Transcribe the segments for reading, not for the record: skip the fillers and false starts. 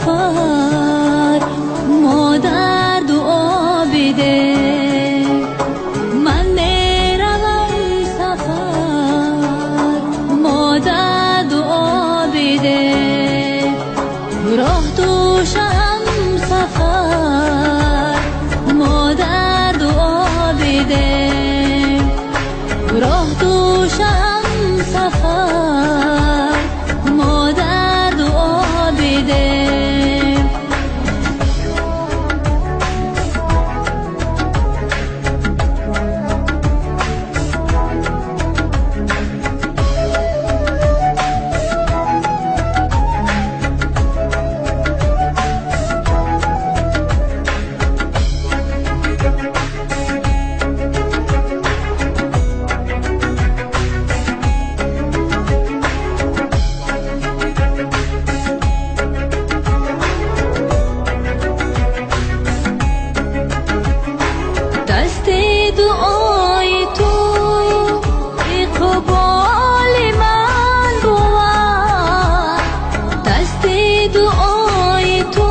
سفر مادر دعا بده. من میروم سفر مادر دعا بده. راه دوشم سفر مادر دعا بده. راه دوشم سفر مادر دعا بده. دست دعای تو اقبال من بود. دست دعای تو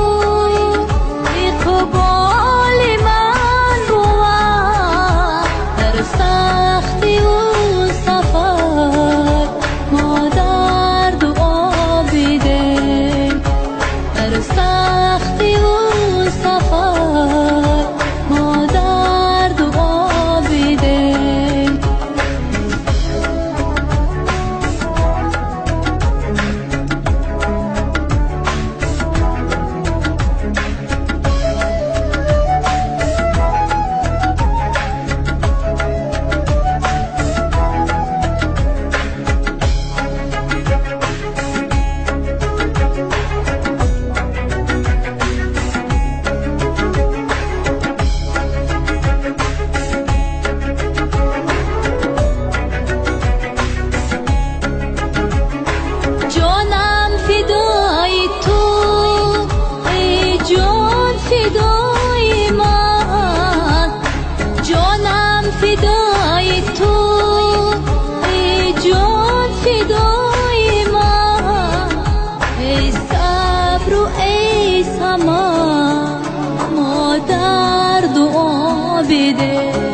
اقبال من بود. در سختی و سفر مادر دعا بده. در سختی و سفر مادر دعا بده. جانم فدای تو ای جان فدای من. جانم فدای تو ای جان فدای من. ای صبر و ای سما مادر دعا بده.